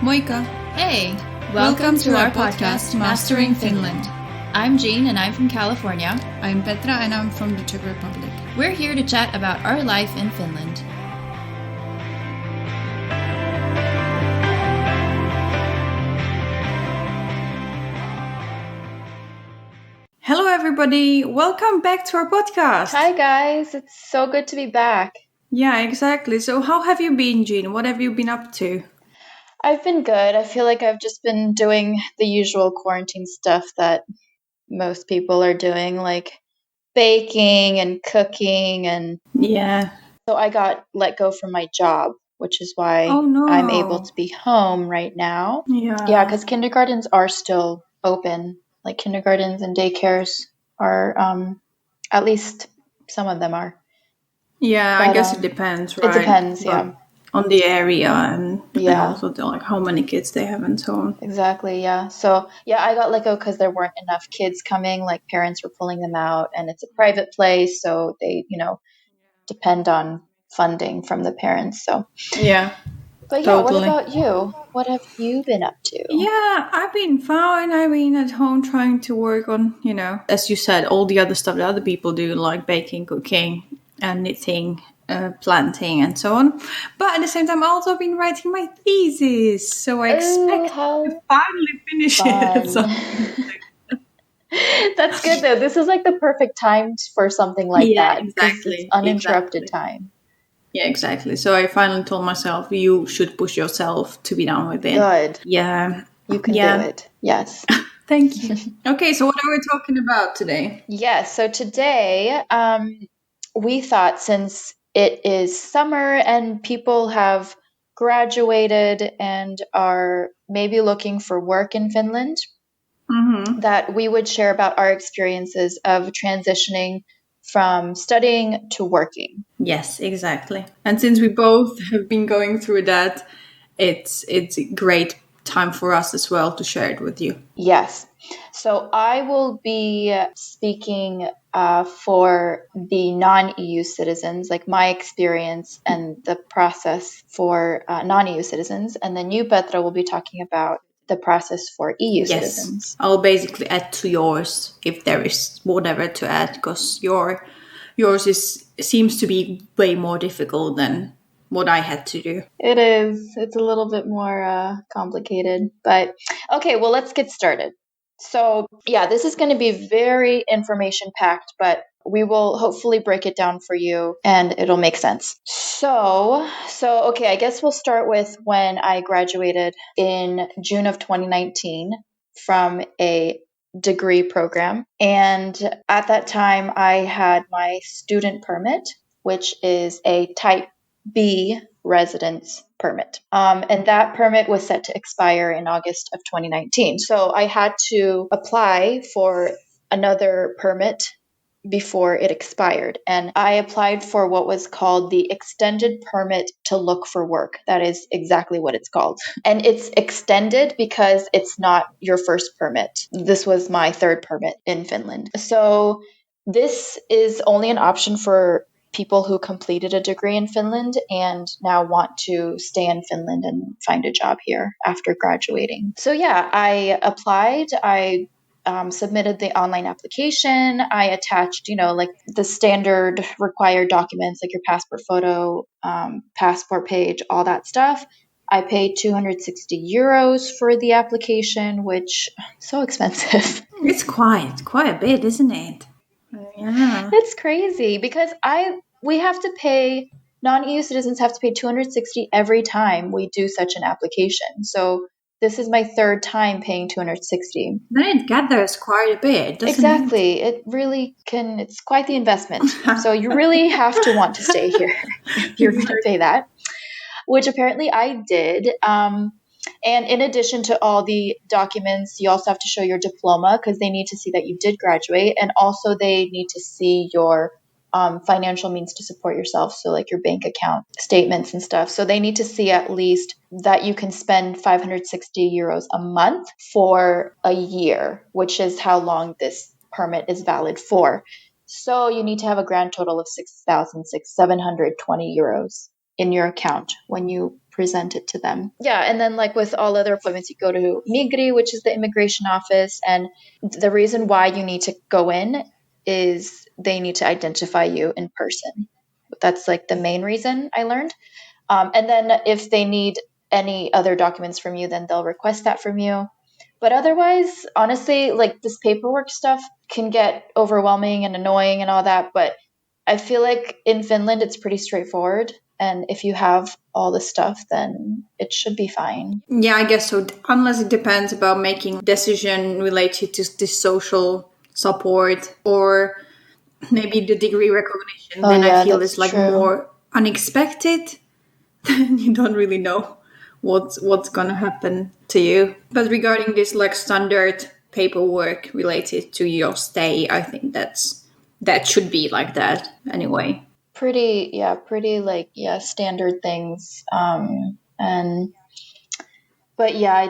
Moikka! Hey! Welcome to our podcast, Mastering Finland. I'm Jean and I'm from California. I'm Petra and I'm from the Czech Republic. We're here to chat about our life in Finland. Hello everybody! Welcome back to our podcast! Hi guys! It's so good to be back. Yeah, exactly. So how have you been, Jean? What have you been up to? I've been good. I feel like I've just been doing the usual quarantine stuff that most people are doing, like baking and cooking. And Yeah. so I got let go from my job, which is why Oh no! I'm able to be home right now. Yeah, because kindergartens are still open. Like kindergartens and daycares are, at least some of them are. Yeah, But, I guess it depends, right? It depends, yeah. On the area and Yeah. also like how many kids they have and so on. Exactly, yeah. So, yeah, I got let go because there weren't enough kids coming. Like, parents were pulling them out, and it's a private place, so they, depend on funding from the parents. So, Yeah. but yeah, Totally. What about you? What have you been up to? Yeah, I've been fine. I've been at home trying to work on, as you said, all the other stuff that other people do, like baking, cooking, and knitting, planting, and so on. But at the same time, I've also been writing my thesis. So I expect to finally finish it. So. That's good, though. This is like the perfect time for something like that. Exactly. It's uninterrupted time. Yeah, exactly. So I finally told myself, you should push yourself to be done with it. Good. Yeah. You can do it. Yes. Thank you. Okay, so what are we talking about today? Yes, so today we thought since it is summer and people have graduated and are maybe looking for work in Finland, that we would share about our experiences of transitioning from studying to working. Yes, exactly. And since we both have been going through that, it's a great time for us as well to share it with you. Yes. So I will be speaking for the non-EU citizens, like my experience and the process for non-EU citizens. And then you, Petra, will be talking about the process for EU citizens. I'll basically add to yours if there is whatever to add, because yours seems to be way more difficult than what I had to do. It is. It's a little bit more complicated. But okay, well, let's get started. So, yeah, this is going to be very information packed, but we will hopefully break it down for you and it'll make sense. So okay, I guess we'll start with when I graduated in June of 2019 from a degree program. And at that time, I had my student permit, which is a type B residence permit. And that permit was set to expire in August of 2019. So I had to apply for another permit before it expired. And I applied for what was called the extended permit to look for work. That is exactly what it's called. And it's extended because it's not your first permit. This was my third permit in Finland. So this is only an option for people who completed a degree in Finland and now want to stay in Finland and find a job here after graduating. So yeah, I applied. I submitted the online application. I attached, like the standard required documents, like your passport photo, passport page, all that stuff. I paid 260 euros for the application, which is so expensive. It's quite a bit, isn't it? Yeah. It's crazy because we have to pay, non-EU citizens have to pay 260 every time we do such an application. So this is my third time paying 260. Then it gathers quite a bit, doesn't Exactly. It really can, it's quite the investment. So you really have to want to stay here if you're going to pay that, which apparently I did. And in addition to all the documents, you also have to show your diploma because they need to see that you did graduate. And also they need to see your financial means to support yourself. So like your bank account statements and stuff. So they need to see at least that you can spend 560 euros a month for a year, which is how long this permit is valid for. So you need to have a grand total of 6,720 euros in your account when you present it to them. Yeah, and then like with all other appointments, you go to Migri, which is the immigration office, and the reason why you need to go in is they need to identify you in person. That's like the main reason I learned. And then if they need any other documents from you, then they'll request that from you. But otherwise, honestly, like this paperwork stuff can get overwhelming and annoying and all that. But I feel like in Finland, it's pretty straightforward. And if you have all the stuff, then it should be fine. Yeah, I guess so. Unless it depends about making decision related to the social support or maybe the degree recognition, Oh, then I yeah, feel that's it's like true. more unexpected. You don't really know what's gonna happen to you. But regarding this like standard paperwork related to your stay, I think that should be like that anyway. Pretty like, yeah, standard things. But yeah,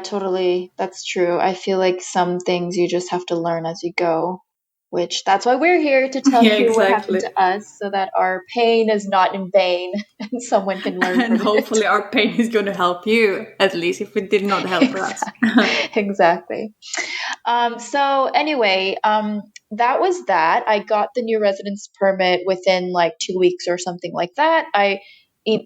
that's true. I feel like some things you just have to learn as you go, which that's why we're here to tell Yeah, you what happened exactly. to us so that our pain is not in vain and someone can learn And from it. hopefully our pain is going to help you, at least if it did not help us. Exactly. So anyway, that was that. I got the new residence permit within like 2 weeks or something like that. I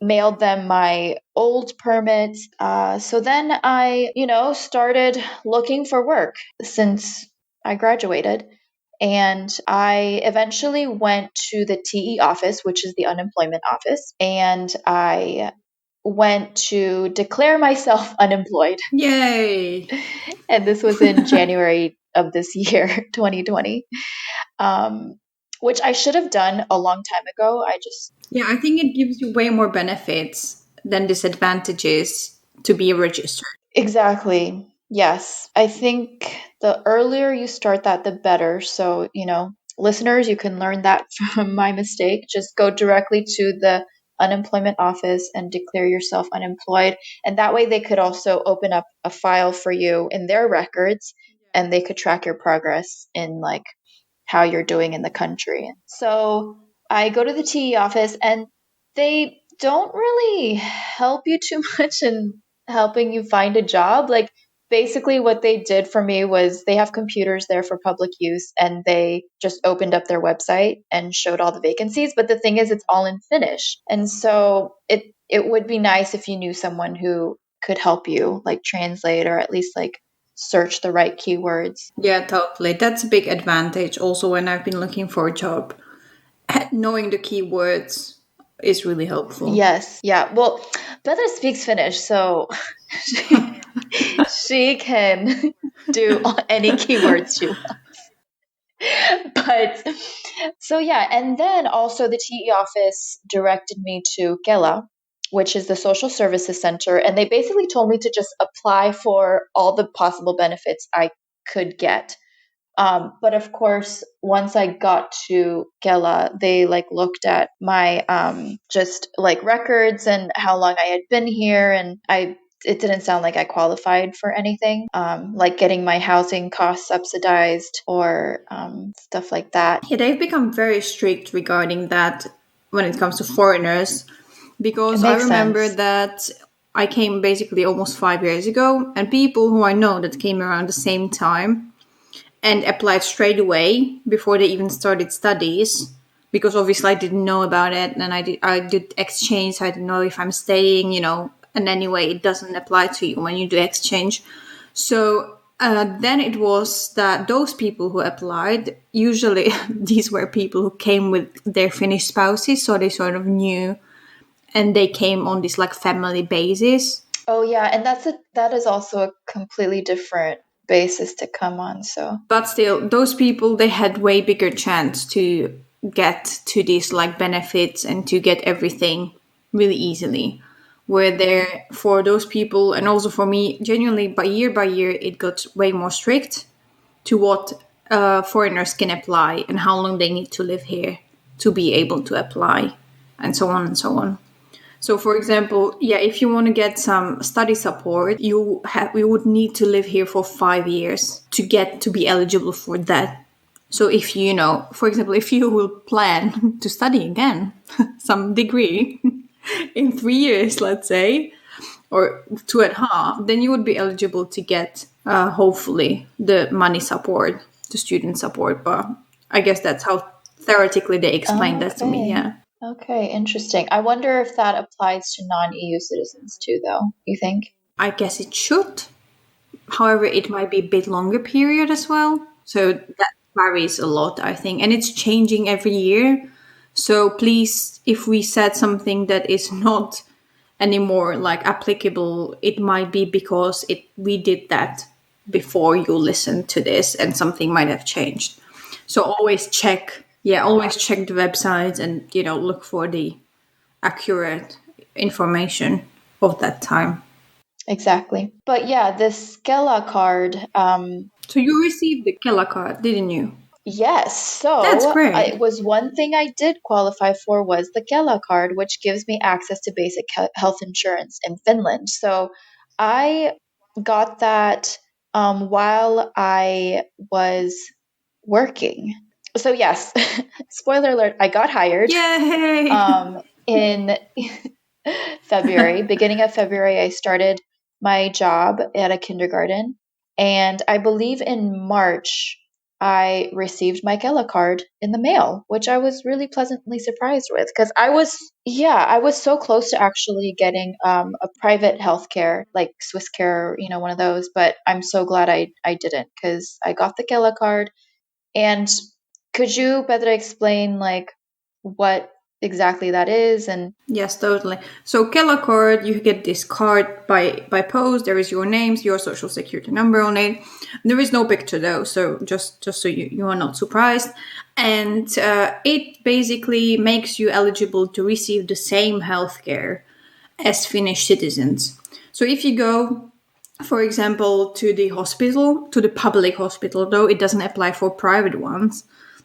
mailed them my old permit. So then I, started looking for work since I graduated. And I eventually went to the TE office, which is the unemployment office, and I went to declare myself unemployed. Yay! And this was in January of this year, 2020, which I should have done a long time ago. Yeah, I think it gives you way more benefits than disadvantages to be registered. Exactly. Yes. I think the earlier you start that, the better. So, listeners, you can learn that from my mistake. Just go directly to the unemployment office and declare yourself unemployed. And that way they could also open up a file for you in their records and they could track your progress in like how you're doing in the country. So I go to the TE office and they don't really help you too much in helping you find a job. Like basically what they did for me was they have computers there for public use and they just opened up their website and showed all the vacancies. But the thing is it's all in Finnish. And so it would be nice if you knew someone who could help you like translate or at least like search the right keywords. Yeah, totally. That's a big advantage also when I've been looking for a job. Knowing the keywords is really helpful. Yes. Yeah. Well, Petra speaks Finnish, so she can do any keywords she wants. But so yeah, and then also the TE office directed me to Kela, which is the social services center, and they basically told me to just apply for all the possible benefits I could get. But of course, once I got to Kela, they like looked at my just like records and how long I had been here, and it didn't sound like I qualified for anything, like getting my housing costs subsidized or stuff like that. Yeah, they've become very strict regarding that when it comes to foreigners It because I makes remember sense. that I came basically almost 5 years ago, and people who I know that came around the same time and applied straight away before they even started studies because obviously I didn't know about it and I did exchange. I didn't know if I'm staying, and anyway, it doesn't apply to you when you do exchange. So then it was that those people who applied, usually these were people who came with their Finnish spouses, so they sort of knew, and they came on this like family basis. Oh yeah, and that is also a completely different basis to come on. So But still, those people, they had way bigger chance to get to these like benefits and to get everything really easily. Where there for those people and also for me, genuinely by year, it got way more strict to what foreigners can apply and how long they need to live here to be able to apply, and so on and so on. So, for example, yeah, if you want to get some study support, you would need to live here for 5 years to be eligible for that. So, if for example, if you will plan to study again, some degree, in 3 years, let's say, or 2.5, then you would be eligible to get, hopefully, the money support, the student support. But I guess that's how theoretically they explained that to me. Okay. Yeah. Okay, interesting. I wonder if that applies to non-EU citizens too, though. You think? I guess it should. However, it might be a bit longer period as well. So that varies a lot, I think. And it's changing every year. So please, if we said something that is not anymore like applicable, it might be because we did that before you listened to this and something might have changed. So always check, always check the websites and look for the accurate information of that time. Exactly. But yeah, this Skella card, So you received the Kela card, didn't you? yes. That's So great. it was one thing I did qualify for was the Kela card, which gives me access to basic health insurance in Finland. So I got that while I was working. So yes, spoiler alert, I got hired Yay! in February. Beginning of February, I started my job at a kindergarten. And I believe in March, I received my Kela card in the mail, which I was really pleasantly surprised with because I was so close to actually getting a private healthcare, like Swiss Care, one of those. But I'm so glad I didn't because I got the Kela card. And could you better explain like what exactly that is? And Yes, totally. So Kela card, you get this card by post. There is your names, your social security number on it. There is no picture though, so just so you are not surprised. And it basically makes you eligible to receive the same healthcare as Finnish citizens. So if you go, for example, to the hospital, to the public hospital, though it doesn't apply for private ones,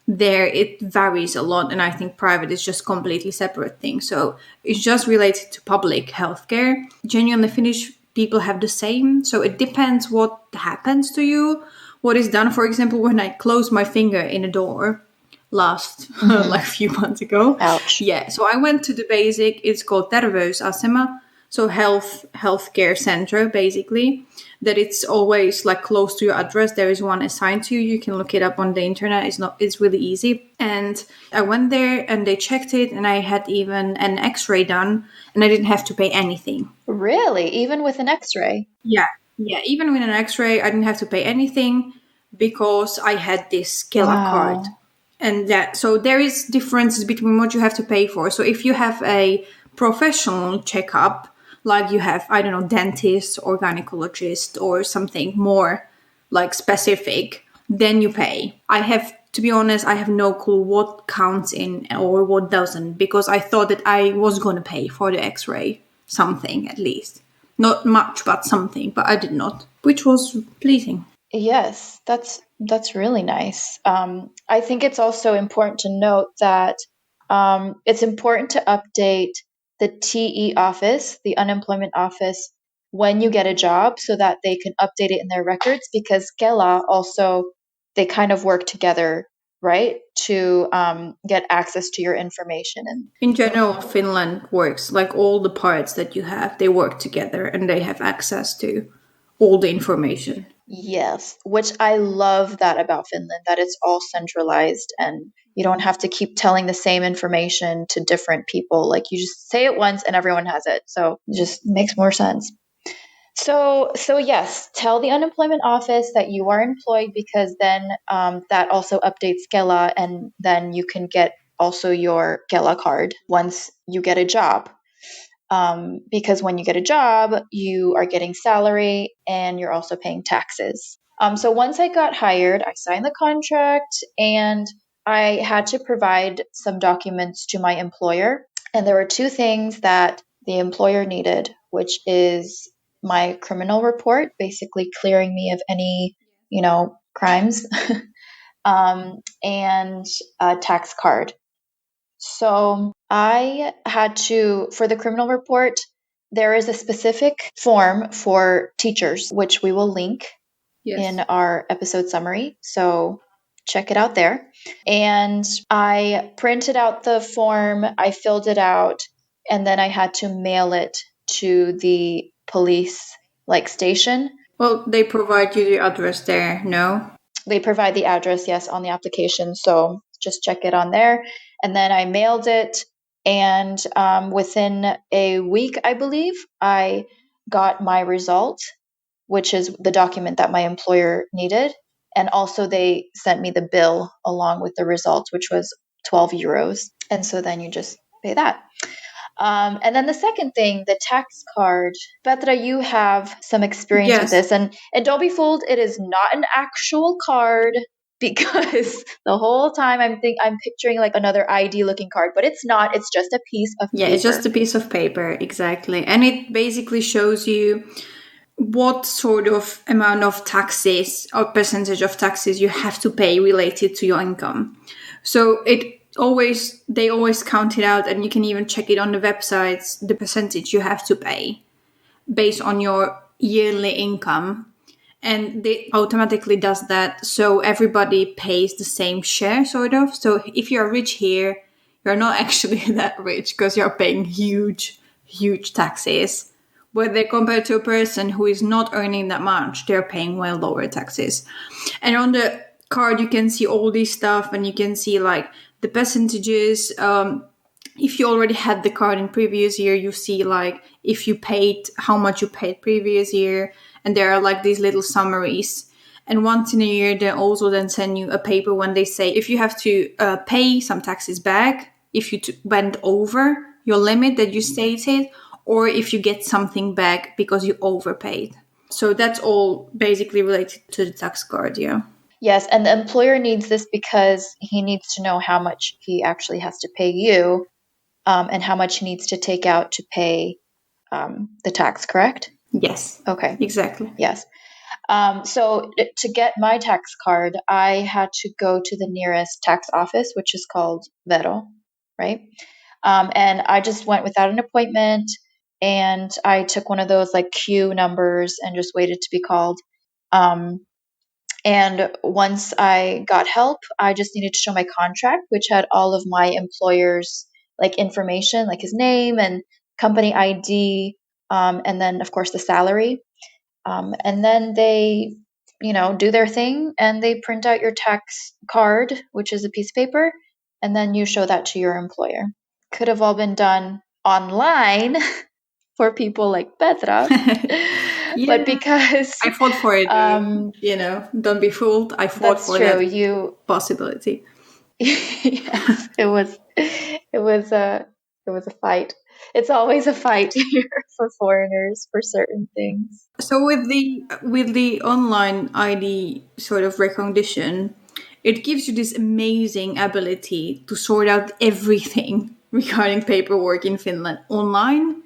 there it varies a lot, and I think private is just completely separate thing. So it's just related to public healthcare. Genuinely Finnish people have the same, so it depends what happens to you, what is done. For example, when I close my finger in a door last like a few months ago, ouch. so I went to the basic, it's called terveysasema, so healthcare center basically, that it's always like close to your address. There is one assigned to you. You can look it up on the internet. It's really easy. And I went there and they checked it, and I had even an x-ray done, and I didn't have to pay anything. Really? Even with an x-ray? Yeah. Even with an x-ray, I didn't have to pay anything because I had this Kela card. Wow. And so there is differences between what you have to pay for. So if you have a professional checkup, like you have, I don't know, dentist or gynecologist or something more like specific, then you pay. To be honest, I have no clue what counts in or what doesn't, because I thought that I was going to pay for the x-ray, something at least. Not much, but something, but I did not, which was pleasing. Yes, that's really nice. I think it's also important to note that it's important to update the TE office, the unemployment office, when you get a job so that they can update it in their records because Kela also, they kind of work together, right, to get access to your information. And In general, Finland works like all the parts that you have, they work together and they have access to all the information. yes, which I love that about Finland, that it's all centralized and you don't have to keep telling the same information to different people. Like you just say it once and everyone has it. So it just makes more sense. So yes, tell the unemployment office that you are employed because then that also updates Kela and then you can get also your Kela card once you get a job. Because when you get a job, you are getting salary and you're also paying taxes. So once I got hired, I signed the contract and I had to provide some documents to my employer. And there were two things that the employer needed, which is my criminal report, basically clearing me of any, crimes, and a tax card. So I had to, for the criminal report, there is a specific form for teachers, which we will link in Yes. our episode summary. So check it out there. And I printed out the form, I filled it out, and then I had to mail it to the police station. Well, they provide you the address there, no? They provide the address, yes, on the application. So just check it on there. And then I mailed it. And within a week, I believe, I got my result, which is the document that my employer needed. And also they sent me the bill along with the result, which was 12 euros. And so then you just pay that. And then the second thing, the tax card. Petra, you have some experience with this. And don't be fooled, it is not an actual card, because the whole time I'm picturing like another ID looking card, but it's not. It's just a piece of paper. Yeah, it's just a piece of paper, exactly. And it basically shows you what sort of amount of taxes or percentage of taxes you have to pay related to your income. So they always count it out, and you can even check it on the websites, the percentage you have to pay based on your yearly income. And they automatically does that, so everybody pays the same share, sort of. So if you're rich here, you're not actually that rich because you're paying huge taxes. Whether compared to a person who is not earning that much, they're paying well lower taxes. And on the card, you can see all this stuff, and you can see like the percentages. If you already had the card in previous year, you see like if you paid, how much you paid previous year, and there are like these little summaries. And once in a year, they also then send you a paper when they say if you have to pay some taxes back, if you went over your limit that you stated, or if you get something back because you overpaid. So that's all basically related to the tax card, yeah. Yes, and the employer needs this because he needs to know how much he actually has to pay you, and how much he needs to take out to pay the tax, correct? Yes. Okay. Exactly. Yes. So to get my tax card, I had to go to the nearest tax office, which is called Vero, right? And I just went without an appointment, and I took one of those like queue numbers and just waited to be called. And once I got help, I just needed to show my contract, which had all of my employer's like information, like his name and company ID, and then of course the salary. And then they, do their thing, and they print out your tax card, which is a piece of paper, and then you show that to your employer. Could have all been done online for people like Petra. Yeah. But because I fought for it, don't be fooled. I fought for that possibility. Yes, it was a fight. It's always a fight here for foreigners for certain things. So with the online ID sort of recognition, it gives you this amazing ability to sort out everything regarding paperwork in Finland online.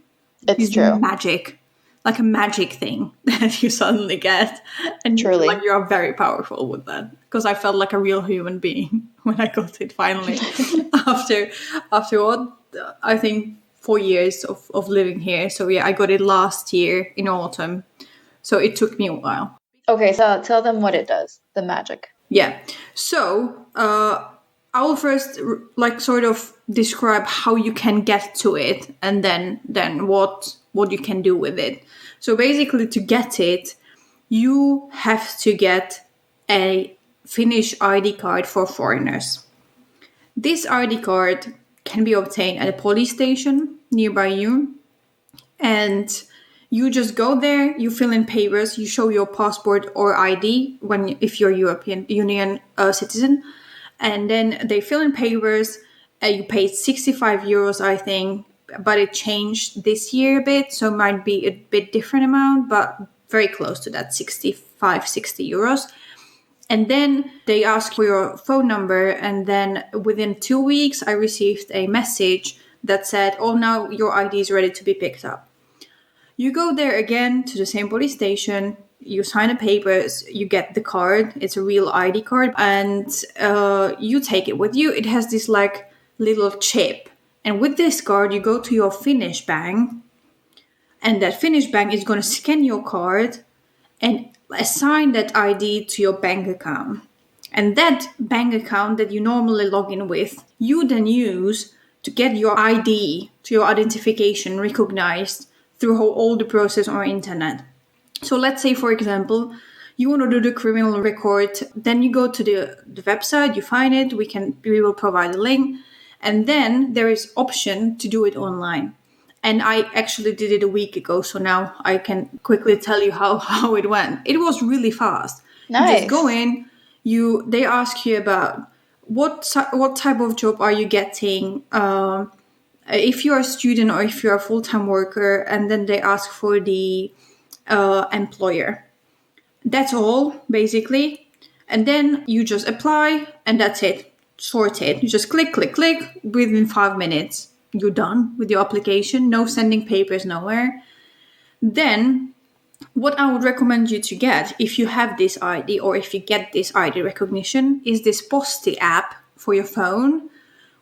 It's true. Magic. Like a magic thing that you suddenly get. And Truly. you are very powerful with that. Because I felt like a real human being when I got it finally. after what? I think 4 years of living here. So yeah, I got it last year in autumn. So it took me a while. Okay, so tell them what it does, the magic. Yeah. So I will first sort of describe how you can get to it, and then what you can do with it. So basically, to get it, you have to get a Finnish ID card for foreigners. This ID card can be obtained at a police station nearby you, and you just go there, you fill in papers, you show your passport or ID if you're a European Union citizen, and then they fill in papers. You paid 65 euros, I think, but it changed this year a bit, so it might be a bit different amount, but very close to that 65, 60 euros. And then they ask for your phone number, and then within 2 weeks, I received a message that said, oh, now your ID is ready to be picked up. You go there again to the same police station, you sign the papers, you get the card, it's a real ID card, and you take it with you. It has this little chip. And with this card, you go to your Finnish bank, and that Finnish bank is going to scan your card and assign that ID to your bank account. And that bank account that you normally log in with, you then use to get your ID, to your identification recognized through all the process on internet. So let's say, for example, you want to do the criminal record, then you go to the website, you find it, we will provide a link, and then there is option to do it online. And I actually did it a week ago, so now I can quickly tell you how it went. It was really fast. Nice. You just go in, they ask you about what type of job are you getting, if you're a student or if you're a full-time worker, and then they ask for the employer. That's all, basically. And then you just apply, and that's it. Sorted. You just click. Within 5 minutes, you're done with your application. No sending papers nowhere. Then, what I would recommend you to get, if you have this ID or if you get this ID recognition, is this Posti app for your phone,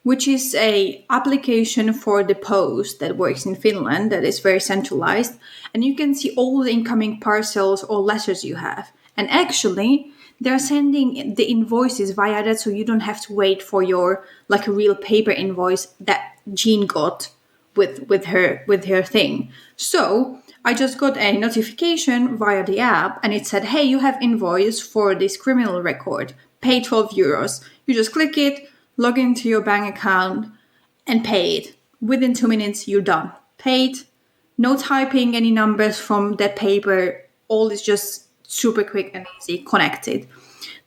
which is a application for the post that works in Finland that is very centralized. And you can see all the incoming parcels or letters you have. And actually, they're sending the invoices via that, so you don't have to wait for your, like, a real paper invoice that Jean got with her thing. So I just got a notification via the app, and it said, hey, you have invoice for this criminal record. Pay 12 euros. You just click it, log into your bank account, and pay it. Within 2 minutes, you're done. Paid. No typing any numbers from that paper. All is just super quick and easy, connected.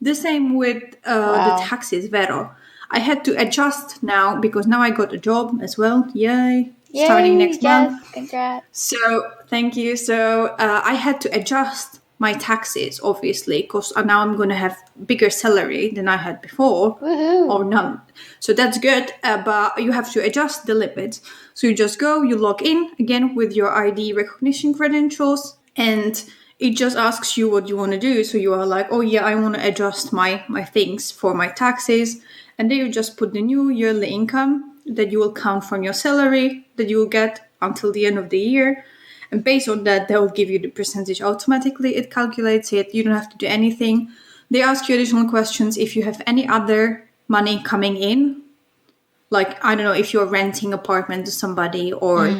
The same with the taxes, Vero. I had to adjust now because now I got a job as well. Yay. Starting next month. Congrats. So, thank you. So, I had to adjust my taxes, obviously, because now I'm going to have bigger salary than I had before. Woohoo. Or none. So that's good, but you have to adjust the limits. So you just go, you log in again with your ID recognition credentials, and it just asks you what you want to do. So you are like, oh yeah, I want to adjust my things for my taxes. And then you just put the new yearly income that you will count from your salary that you will get until the end of the year. And based on that, they will give you the percentage automatically. It calculates it. You don't have to do anything. They ask you additional questions if you have any other money coming in. Like, I don't know, if you're renting apartment to somebody or,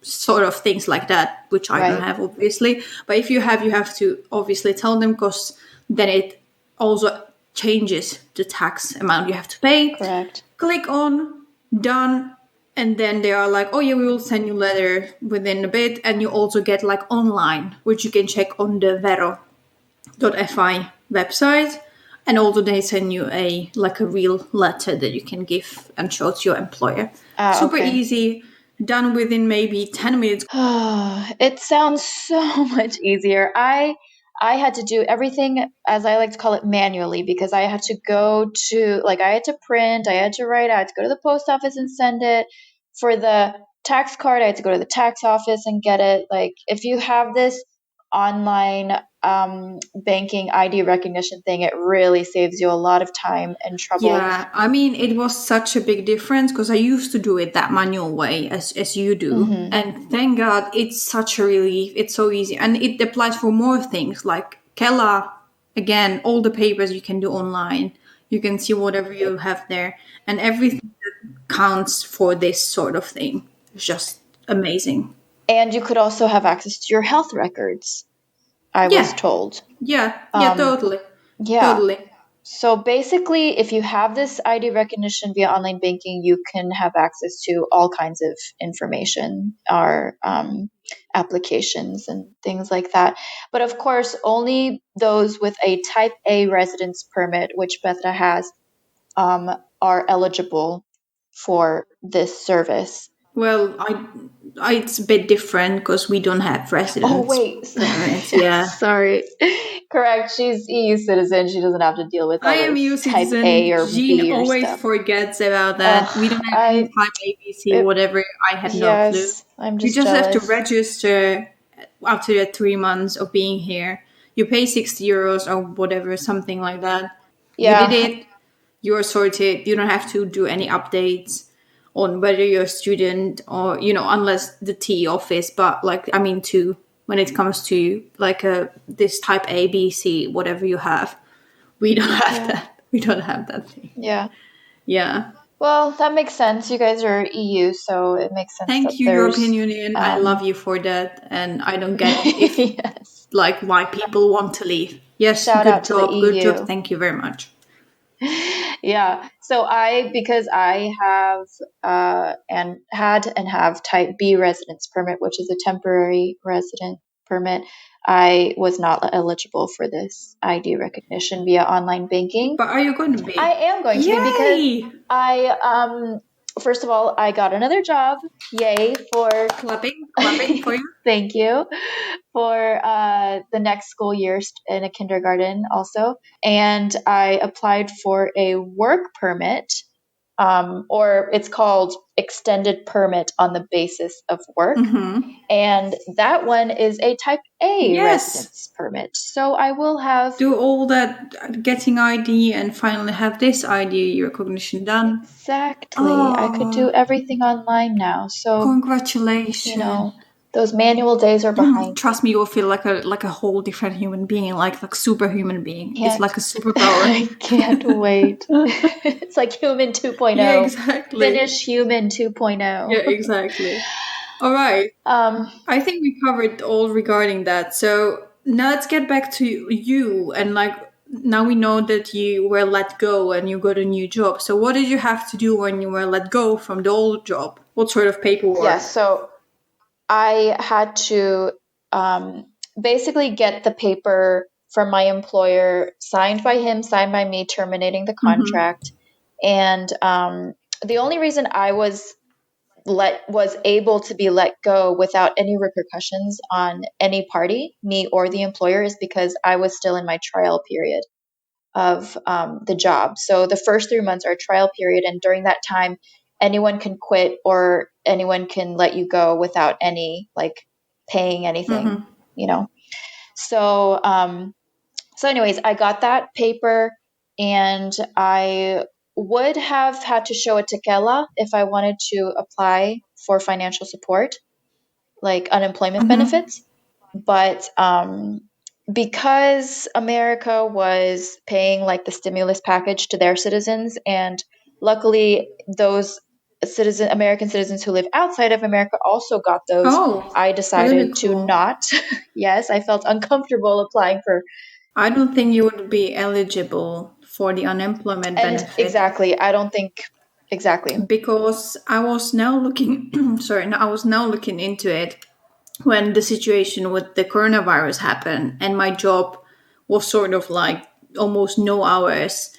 sort of things like that, which I don't have, obviously. But if you have to obviously tell them, because then it also changes the tax amount you have to pay. Correct. Click on, done. And then they are like, oh yeah, we will send you a letter within a bit. And you also get like online, which you can check on the vero.fi website. And also they send you a real letter that you can give and show to your employer. Super easy, done within maybe 10 minutes. It sounds so much easier. I had to do everything, as I like to call it, manually, because I had to go to, I had to print, I had to write, I had to go to the post office and send it. For the tax card, I had to go to the tax office and get it. Like, if you have this online banking ID recognition thing, it really saves you a lot of time and trouble. Yeah, I mean, it was such a big difference because I used to do it that manual way as you do. Mm-hmm. And thank God, it's such a relief. It's so easy. And it applies for more things like Kela. Again, all the papers you can do online. You can see whatever you have there. And everything that counts for this sort of thing. It's just amazing. And you could also have access to your health records, I was told. Yeah, totally. Yeah. Totally. So basically, if you have this ID recognition via online banking, you can have access to all kinds of information, our applications and things like that. But of course, only those with a Type A residence permit, which Petra has, are eligible for this service. Well, it's a bit different because we don't have residence. Oh, wait. Permits. Yeah. Sorry. Correct. She's EU citizen. She doesn't have to deal with all I am EU Type citizen. A or Jean B or always stuff. forgets about that. We don't have any Type A, B, C, whatever. I had no clue. I'm You just just jealous. have to register after the 3 months of being here. You pay 60 euros or whatever, something like that. Yeah. You did it. You're sorted. You don't have to do any updates on whether you're a student or, unless the T office, but when it comes to this Type A, B, C, whatever you have, we don't have that. We don't have that thing. Yeah. Yeah. Well, that makes sense. You guys are EU, so it makes sense that Thank you, European there's Union. I love you for that, and I don't get if yes. like why people want to leave. Yes, Shout good out to the job, good job. EU. Thank you very much. Yeah. So because I have and had and have type B residence permit, which is a temporary resident permit, I was not eligible for this ID recognition via online banking. But are you going to I be? am going to be because Yay! I first of all, I got another job. Yay for Clapping for you. thank you for the next school year in a kindergarten also. And I applied for a work permit, or it's called extended permit on the basis of work. Mm-hmm. And that one is a type A Yes. residence permit. So I will have Do all that getting ID and finally have this ID recognition done. exactly. I could do Oh, everything online now. So, congratulations. those manual days are behind me. Trust me, you'll feel like a whole different human being, like superhuman being. It's Can't like a superpower. I can't wait. It's like human 2.0. Yeah, exactly. Finish human Yeah, 2.0. exactly. All right. I think we covered all regarding that. So now let's get back to you. And like now we know that you were let go and you got a new job. So what did you have to do when you were let go from the old job? What sort of paperwork? So I had to basically get the paper from my employer, signed by him, signed by me, terminating the contract. And the only reason I was able to be let go without any repercussions on any party, me or the employer, is because I was still in my trial period of the job. So the first 3 months are a trial period, and during that time, anyone can quit or anyone can let you go without any like paying anything, you know. So anyways, I got that paper, and I would have had to show it to Kela if I wanted to apply for financial support, like unemployment benefits. But because America was paying like the stimulus package to their citizens, and luckily those American citizens who live outside of America also got those, Oh, I really decided to cool. not. Yes, I felt uncomfortable applying for. I don't think you would be eligible for the unemployment And benefit exactly, I don't think exactly. because I was now looking sorry, I was now looking into it when the situation with the coronavirus happened and my job was sort of like almost no hours,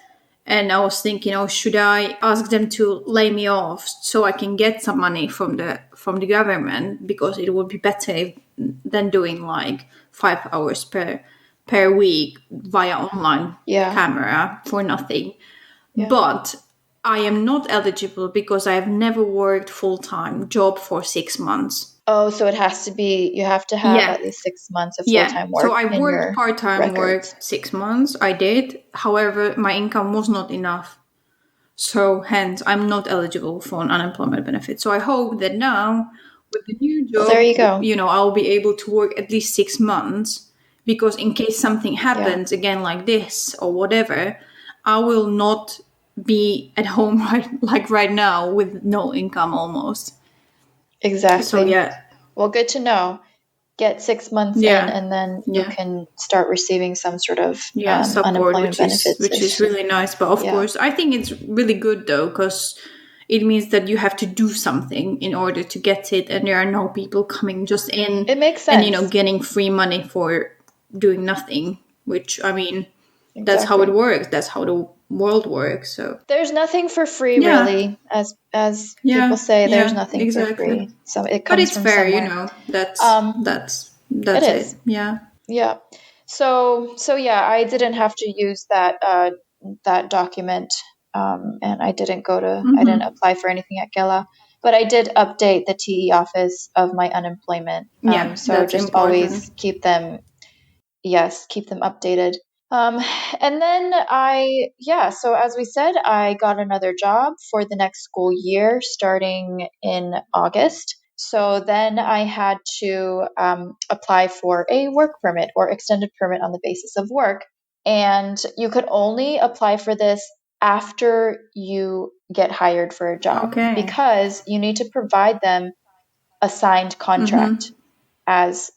and I was thinking, oh, should I ask them to lay me off so I can get some money from the government, because it would be better than doing like 5 hours per week via online Yeah. camera for nothing. Yeah. But I am not eligible because I have never worked full-time job for 6 months. Oh, so it has to be, you have to have Yeah. at least 6 months of Yeah. full-time So work I in worked your part-time records. work 6 months. I did. However, my income was not enough. So hence I'm not eligible for an unemployment benefit. So I hope that now with the new Well, there job, you go. I'll be able to work at least 6 months, because in case something Yeah. happens again like this or whatever, I will not be at home right now with no income almost. So Exactly. yeah. Well, good to know. Get 6 months in, Yeah. and then you Yeah. can start receiving some sort of Yeah, support, unemployment which is benefits. really nice. But of Yeah, course, I think it's really good though, because it means that you have to do something in order to get it, and there are no people coming just in it makes and sense. getting free money for doing nothing. Which, I mean, that's how it Exactly. works. That's how the world works. So There's nothing for free, yeah, really. As people yeah, say, there's yeah, nothing for exactly. free. So it But comes it's from fair, somewhere. That's Um, it that's is. it. Yeah. Yeah. So yeah, I didn't have to use that document, and I didn't Mm-hmm. apply for anything at Gela, but I did update the TE office of my unemployment. Yeah, So that's just important. always keep them updated. Um, and then so as we said, I got another job for the next school year starting in August. So then I had to apply for a work permit or extended permit on the basis of work. And you could only apply for this after you get hired for a job, Okay. because you need to provide them a signed contract as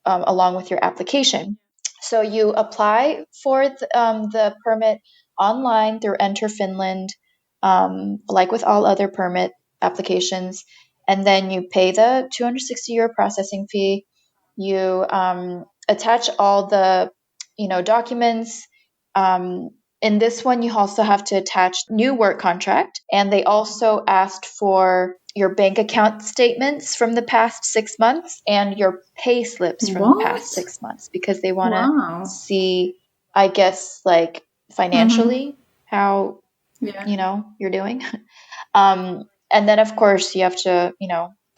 along with your application. So you apply for the permit online through Enter Finland, like with all other permit applications, and then you pay the 260 euro processing fee. You attach all the documents. In this one, you also have to attach new work contract, and they also asked for your bank account statements from the past 6 months and your pay slips from the past What? 6 months, because they want to Wow. see, I guess, like financially how Yeah. you're doing. And then of course you have to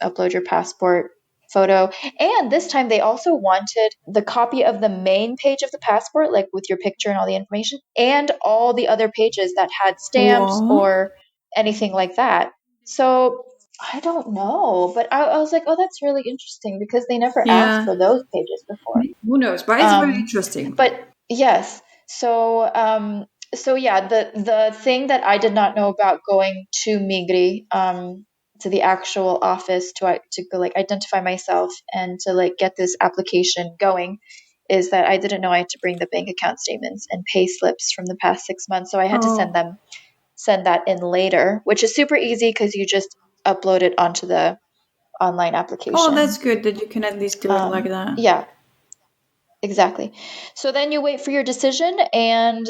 upload your passport photo. And this time they also wanted the copy of the main page of the passport, like with your picture and all the information, and all the other pages that had stamps What? or anything like that. So I don't know, but I was like, oh, that's really interesting, because they never asked Yeah. for those pages before. Who knows? But it's very interesting. But yes, so yeah, the thing that I did not know about going to Migri, to the actual office to go, like, identify myself and to like get this application going, is that I didn't know I had to bring the bank account statements and pay slips from the past 6 months. So I had to Oh. send that in later, which is super easy because you just upload it onto the online Oh, that's application. good that you can at least do it like that. Yeah, exactly. So then you wait for your decision, and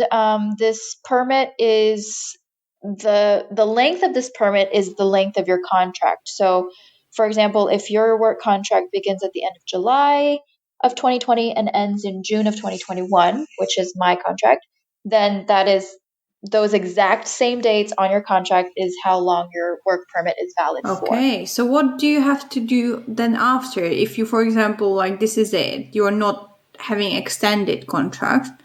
this permit is the length of this permit is the length of your contract. So, for example, if your work contract begins at the end of July of 2020 and ends in June of 2021, which is my contract, then that is those exact same dates on your contract is how long your work permit is valid for. Okay, so what do you have to do then after? If you, for example, like this is it, you are not having extended contract,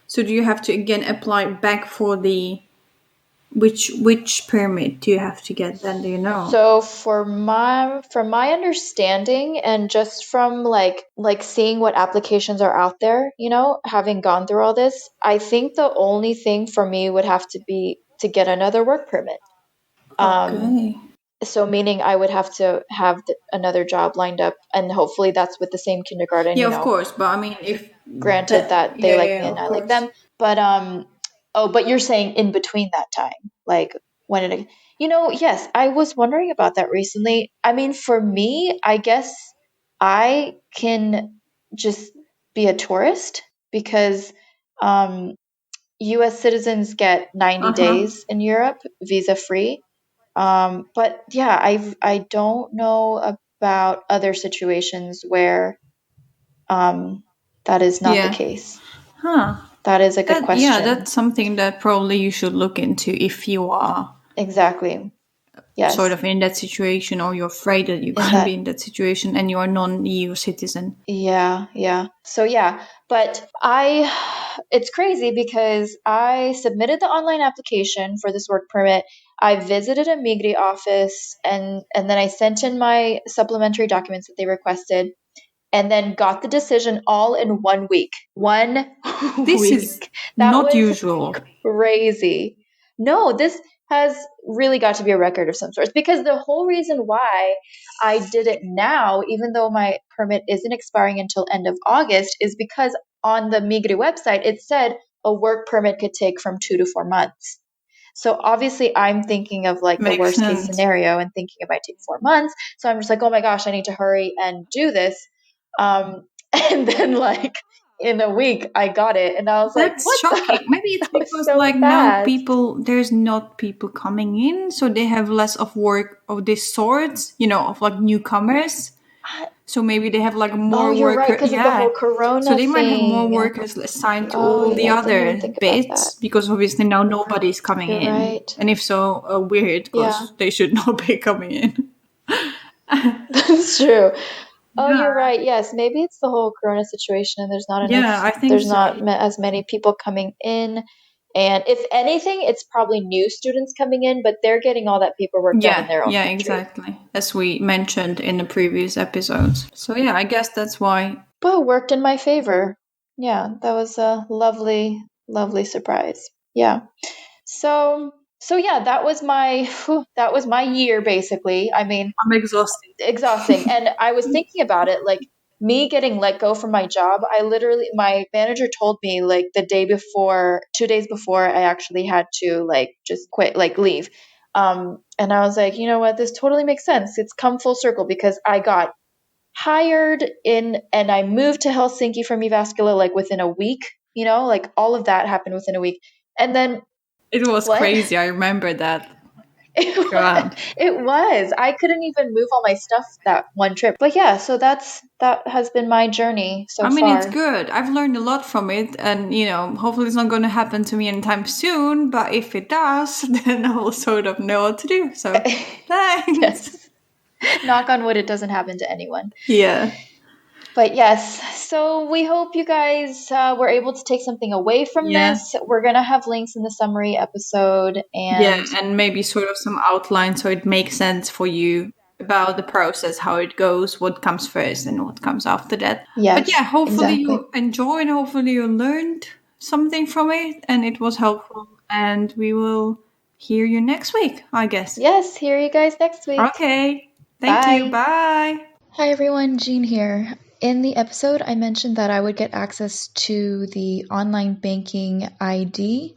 so do you have to again apply back for the which permit do you have to get then? Do you know? So from my understanding, and just from like seeing what applications are out there, having gone through all this, I think the only thing for me would have to be to get another work permit. Um, Okay. so meaning I would have to have another job lined up, and hopefully that's with the same kindergarten, Yeah, of course, but I mean, if granted that, that they yeah, like yeah, me and of I like course. them. But oh, but you're saying in between that time, like when it, yes, I was wondering about that recently. I mean, for me, I guess I can just be a tourist, because um, US citizens get 90 Uh huh. days in Europe visa free. But yeah, I don't know about other situations where that is not the Yeah. case. Huh. That is a good That, yeah, question. that's something that probably you should look into if you are Exactly. sort Yes. of in that situation or you're afraid that you're In going to be that, in that situation and you are non-EU citizen. yeah, yeah. So yeah, but it's crazy because I submitted the online application for this work permit. I visited a Migri office, and then I sent in my supplementary documents that they requested, and then got the decision all in 1 week. 1 This is week. That not was usual. crazy. No, this has really got to be a record of some sorts, because the whole reason why I did it now, even though my permit isn't expiring until end of August, is because on the Migri website it said a work permit could take from 2 to 4 months. So obviously I'm thinking of like the Makes worst case sense. scenario and thinking it might take 4 months. So I'm just like, oh my gosh, I need to hurry and do this. And then like in a week I got it, and I was like, That's what the? shocking. Maybe it's That was because so like no fast. people, there's not people coming in, so they have less of work of this sort, of like newcomers. I- So maybe they have like Oh, more you're right, worker, because of the whole yeah. So Corona they might have more thing. workers assigned to Oh all the yeah, I didn't even other think about that. bits because obviously now nobody's coming You're in. right. And if so, weird Yeah, because they should not be coming in. that's true. Oh, Yeah, you're right. Yes, maybe it's the whole Corona situation, and yeah, I think there's so. not as many people coming in. And if anything, it's probably new students coming in, but they're getting all that paperwork done in Yeah, their own yeah, country. exactly. As we mentioned in the previous episodes. So yeah, I guess that's why. But it worked in my favor. Yeah, that was a lovely, lovely surprise. Yeah. So So yeah, that was my year basically. I mean, I'm exhausted. exhausting. And I was thinking about it, like me getting let go from my job. My manager told me like the day before, 2 days before I actually had to like just quit, like leave. And I was like, you know what, this totally makes sense. It's come full circle because I got hired in and I moved to Helsinki from Jyväskylä like within a week, like all of that happened within a week. And then It was what? crazy. I remember that. It was, God. it was. I couldn't even move all my stuff that one trip. But yeah, so that has been my journey so I mean, it's far. good. I've learned a lot from it, and hopefully, it's not going to happen to me anytime soon. But if it does, then I will sort of know what to do. So, thanks. Yes. Knock on wood, it doesn't happen to anyone. Yeah, But yes, so we hope you guys were able to take something away from yeah, this. We're going to have links in the summary episode. yeah, And and maybe sort of some outline so it makes sense for you about the process, how it goes, what comes first, and what comes after that. But yes, yeah, hopefully exactly. you enjoyed. Hopefully you learned something from it, and it was helpful. And we will hear you next week, I guess. Yes, hear you guys next week. Okay. Thank you. Bye. Bye. Hi everyone, Jean here. In the episode, I mentioned that I would get access to the online banking ID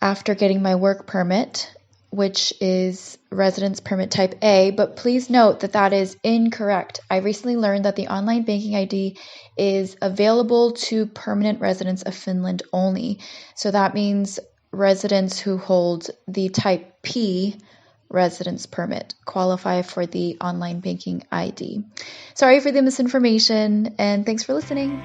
after getting my work permit, which is residence permit type A, but please note that that is incorrect. I recently learned that the online banking ID is available to permanent residents of Finland only. So that means residents who hold the type P residence permit qualify for the online banking ID. Sorry for the misinformation, and thanks for listening.